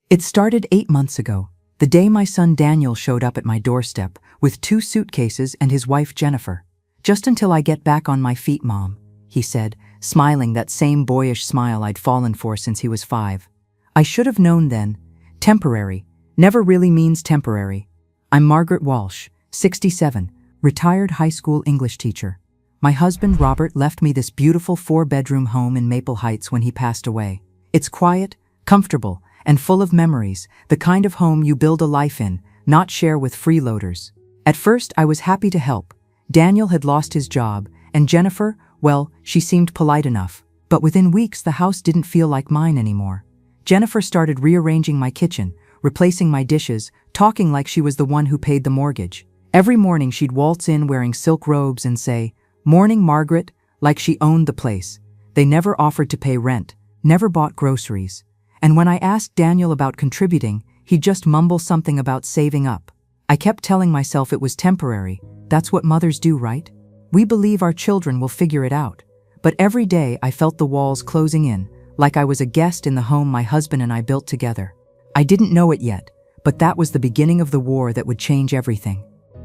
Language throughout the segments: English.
It started 8 months ago, the day my son Daniel showed up at my doorstep with 2 suitcases and his wife Jennifer. "Just until I get back on my feet, Mom," he said, smiling that same boyish smile I'd fallen for since he was 5. I should have known then. Temporary never really means temporary. I'm Margaret Walsh, 67, retired high school English teacher. My husband Robert left me this beautiful 4-bedroom home in Maple Heights when he passed away. It's quiet, comfortable, and full of memories, the kind of home you build a life in, not share with freeloaders. At first, I was happy to help. Daniel had lost his job, and Jennifer, well, she seemed polite enough. But within weeks, the house didn't feel like mine anymore. Jennifer started rearranging my kitchen, replacing my dishes, talking like she was the one who paid the mortgage. Every morning, she'd waltz in wearing silk robes and say, "Morning, Margaret," like she owned the place. They never offered to pay rent, never bought groceries. And when I asked Daniel about contributing, he'd just mumble something about saving up. I kept telling myself it was temporary. That's what mothers do, right? We believe our children will figure it out. But every day I felt the walls closing in, like I was a guest in the home my husband and I built together. I didn't know it yet, but that was the beginning of the war that would change everything.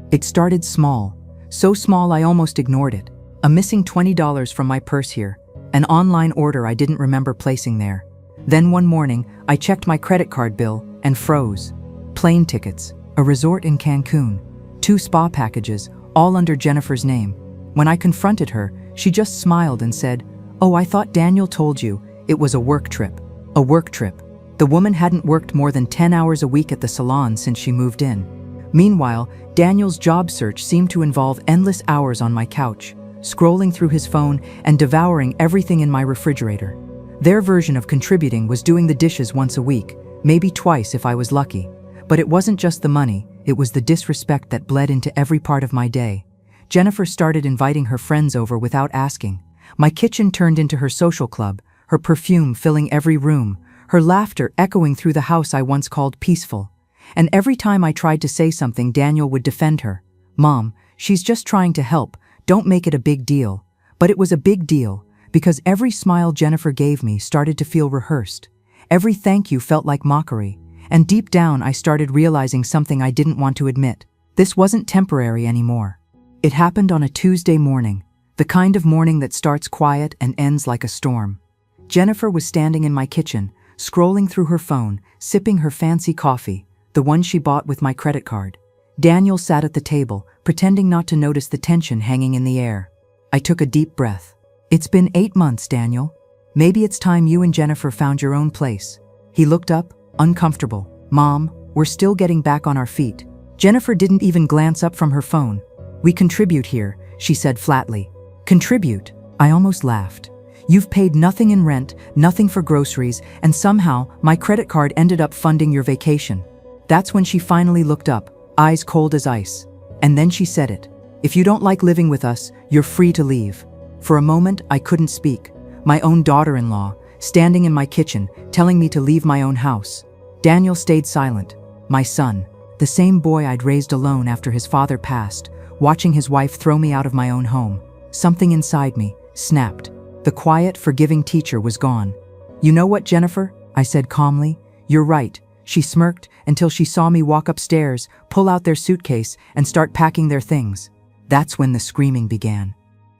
It started small, so small I almost ignored it. A missing $20 from my purse here, an online order I didn't remember placing there. Then one morning, I checked my credit card bill and froze. Plane tickets, a resort in Cancun, 2 spa packages, all under Jennifer's name. When I confronted her, she just smiled and said, "Oh, I thought Daniel told you it was a work trip." A work trip. The woman hadn't worked more than 10 hours a week at the salon since she moved in. Meanwhile, Daniel's job search seemed to involve endless hours on my couch, scrolling through his phone and devouring everything in my refrigerator. Their version of contributing was doing the dishes once a week, maybe twice if I was lucky. But it wasn't just the money, it was the disrespect that bled into every part of my day. Jennifer started inviting her friends over without asking. My kitchen turned into her social club, her perfume filling every room, her laughter echoing through the house I once called peaceful. And every time I tried to say something, Daniel would defend her. "Mom, she's just trying to help, don't make it a big deal." But it was a big deal, because every smile Jennifer gave me started to feel rehearsed. Every thank you felt like mockery. And deep down, I started realizing something I didn't want to admit. This wasn't temporary anymore. It happened on a Tuesday morning, the kind of morning that starts quiet and ends like a storm. Jennifer was standing in my kitchen, scrolling through her phone, sipping her fancy coffee, the one she bought with my credit card. Daniel sat at the table, pretending not to notice the tension hanging in the air. I took a deep breath. "It's been 8 months, Daniel. Maybe it's time you and Jennifer found your own place." He looked up, uncomfortable. "Mom, we're still getting back on our feet." Jennifer didn't even glance up from her phone. "We contribute here," she said flatly. "Contribute?" I almost laughed. "You've paid nothing in rent, nothing for groceries, and somehow my credit card ended up funding your vacation." That's when she finally looked up, eyes cold as ice. And then she said it. "If you don't like living with us, you're free to leave." For a moment, I couldn't speak. My own daughter-in-law, standing in my kitchen, telling me to leave my own house. Daniel stayed silent. My son, the same boy I'd raised alone after his father passed, watching his wife throw me out of my own home. Something inside me snapped. The quiet, forgiving teacher was gone. "You know what, Jennifer?" I said calmly. "You're right." She smirked until she saw me walk upstairs, pull out their suitcase, and start packing their things. That's when the screaming began.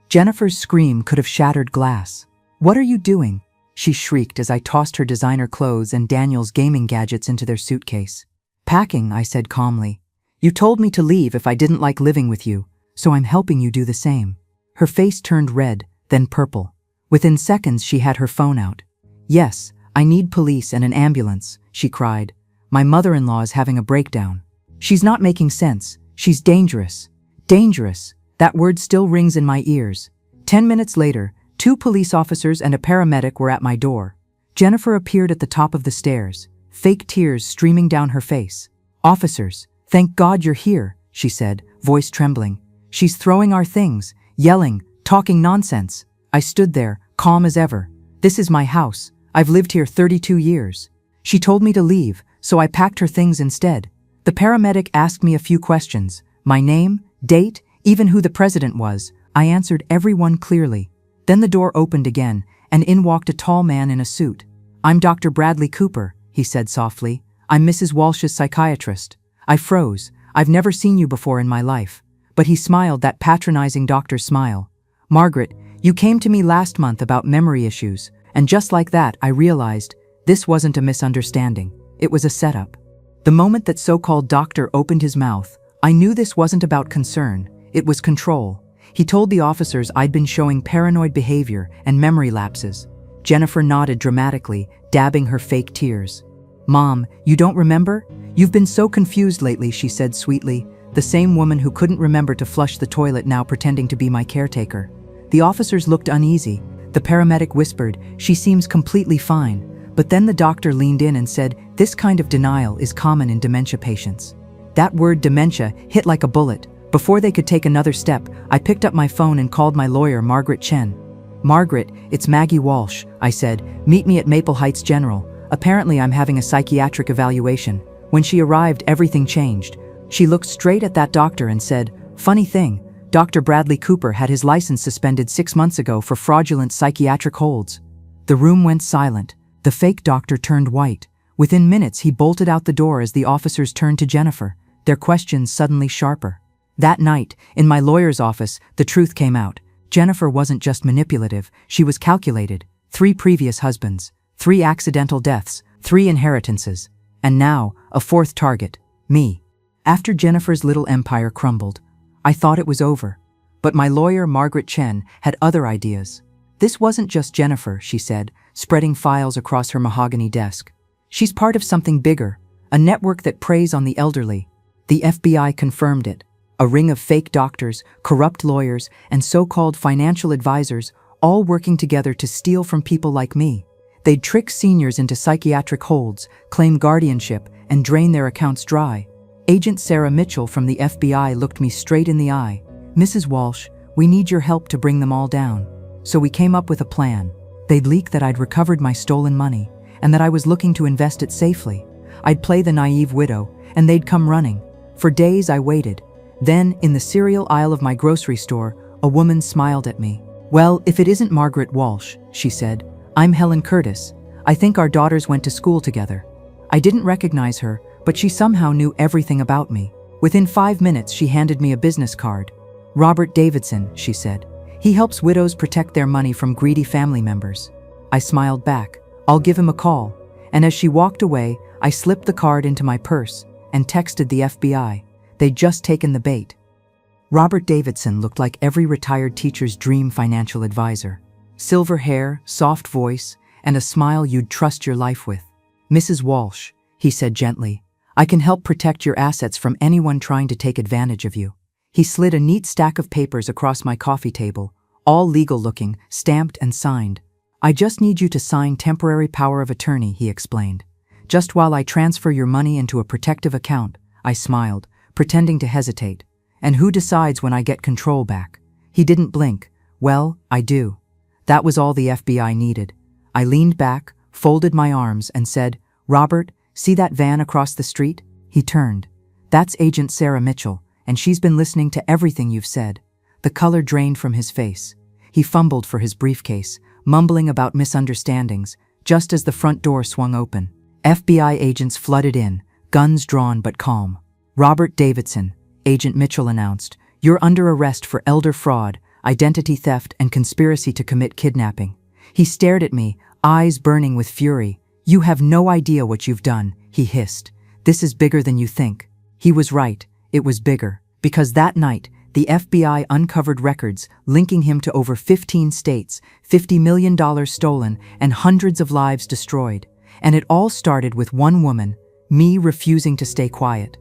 Jennifer's scream could have shattered glass. "What are you doing?" she shrieked as I tossed her designer clothes and Daniel's gaming gadgets into their suitcase. "Packing," I said calmly. "You told me to leave if I didn't like living with you, so I'm helping you do the same." Her face turned red, then purple. Within seconds, she had her phone out. "Yes, I need police and an ambulance," she cried. "My mother-in-law is having a breakdown. She's not making sense. She's dangerous. Dangerous. That word still rings in my ears." 10 minutes later, 2 police officers and a paramedic were at my door. Jennifer appeared at the top of the stairs, fake tears streaming down her face. "Officers, thank God you're here," she said, voice trembling. "She's throwing our things, yelling, talking nonsense." I stood there, calm as ever. "This is my house. I've lived here 32 years. She told me to leave, so I packed her things instead." The paramedic asked me a few questions. My name, date, even who the president was. I answered every one clearly. Then the door opened again, and in walked a tall man in a suit. "I'm Dr. Bradley Cooper," he said softly. I'm Mrs. Walsh's psychiatrist. I froze. I've never seen you before in my life. But he smiled, that patronizing doctor's smile. Margaret, you came to me last month about memory issues, and just like that, I realized this wasn't a misunderstanding. It was a setup. The moment that so-called doctor opened his mouth, I knew this wasn't about concern. It was control. He told the officers I'd been showing paranoid behavior and memory lapses. Jennifer nodded dramatically, dabbing her fake tears. Mom, you don't remember? You've been so confused lately, she said sweetly. The same woman who couldn't remember to flush the toilet now pretending to be my caretaker. The officers looked uneasy. The paramedic whispered, she seems completely fine. But then the doctor leaned in and said, this kind of denial is common in dementia patients. That word dementia hit like a bullet. Before they could take another step, I picked up my phone and called my lawyer, Margaret Chen. Margaret, it's Maggie Walsh, I said. Meet me at Maple Heights General. Apparently I'm having a psychiatric evaluation. When she arrived, everything changed. She looked straight at that doctor and said, funny thing, Dr. Bradley Cooper had his license suspended 6 months ago for fraudulent psychiatric holds. The room went silent. The fake doctor turned white. Within minutes, he bolted out the door as the officers turned to Jennifer, their questions suddenly sharper. That night, in my lawyer's office, the truth came out. Jennifer wasn't just manipulative, she was calculated. 3 previous husbands, 3 accidental deaths, 3 inheritances, and now, a 4th target, me. After Jennifer's little empire crumbled, I thought it was over. But my lawyer, Margaret Chen, had other ideas. This wasn't just Jennifer, she said, spreading files across her mahogany desk. She's part of something bigger, a network that preys on the elderly. The FBI confirmed it. A ring of fake doctors, corrupt lawyers, and so-called financial advisors, all working together to steal from people like me. They'd trick seniors into psychiatric holds, claim guardianship, and drain their accounts dry. Agent Sarah Mitchell from the FBI looked me straight in the eye. Mrs. Walsh, we need your help to bring them all down. So we came up with a plan. They'd leak that I'd recovered my stolen money, and that I was looking to invest it safely. I'd play the naive widow, and they'd come running. For days I waited. Then, in the cereal aisle of my grocery store, a woman smiled at me. Well, if it isn't Margaret Walsh, she said. I'm Helen Curtis. I think our daughters went to school together. I didn't recognize her, but she somehow knew everything about me. Within 5 minutes, she handed me a business card. Robert Davidson, she said. He helps widows protect their money from greedy family members. I smiled back. I'll give him a call. And as she walked away, I slipped the card into my purse and texted the FBI. They'd just taken the bait. Robert Davidson looked like every retired teacher's dream financial advisor. Silver hair, soft voice, and a smile you'd trust your life with. Mrs. Walsh, he said gently, I can help protect your assets from anyone trying to take advantage of you. He slid a neat stack of papers across my coffee table, all legal-looking, stamped and signed. I just need you to sign temporary power of attorney, he explained. Just while I transfer your money into a protective account, I smiled, pretending to hesitate. And who decides when I get control back? He didn't blink. Well, I do. That was all the FBI needed. I leaned back, folded my arms, and said, Robert, see that van across the street? He turned. That's Agent Sarah Mitchell, and she's been listening to everything you've said. The color drained from his face. He fumbled for his briefcase, mumbling about misunderstandings, just as the front door swung open. FBI agents flooded in, guns drawn but calm. Robert Davidson, Agent Mitchell announced, you're under arrest for elder fraud, identity theft, and conspiracy to commit kidnapping. He stared at me, eyes burning with fury. You have no idea what you've done, he hissed. This is bigger than you think. He was right, it was bigger, because that night, the FBI uncovered records linking him to over 15 states, $50 million stolen, and hundreds of lives destroyed. And it all started with one woman, me refusing to stay quiet.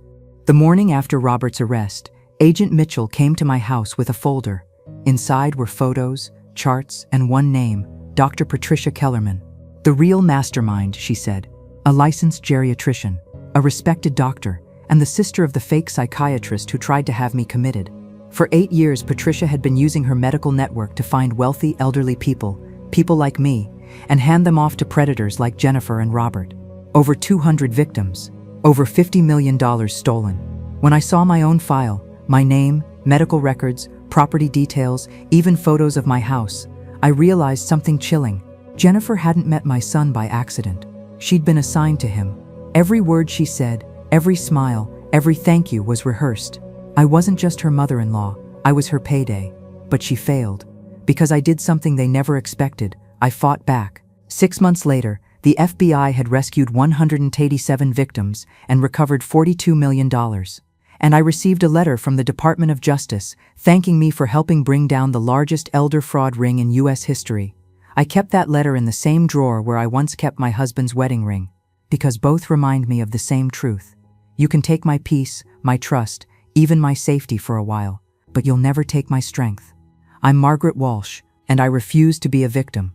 The morning after Robert's arrest, Agent Mitchell came to my house with a folder. Inside were photos, charts, and one name, Dr. Patricia Kellerman. The real mastermind, she said. A licensed geriatrician, a respected doctor, and the sister of the fake psychiatrist who tried to have me committed. For 8 years, Patricia had been using her medical network to find wealthy, elderly people like me, and hand them off to predators like Jennifer and Robert. Over 200 victims. Over $50 million stolen. When I saw my own file, my name, medical records, property details, even photos of my house, I realized something chilling. Jennifer hadn't met my son by accident. She'd been assigned to him. Every word she said, every smile, every thank you was rehearsed. I wasn't just her mother-in-law, I was her payday. But she failed. Because I did something they never expected, I fought back. 6 months later, the FBI had rescued 187 victims and recovered $42 million. And I received a letter from the Department of Justice thanking me for helping bring down the largest elder fraud ring in U.S. history. I kept that letter in the same drawer where I once kept my husband's wedding ring, because both remind me of the same truth. You can take my peace, my trust, even my safety for a while, but you'll never take my strength. I'm Margaret Walsh, and I refuse to be a victim.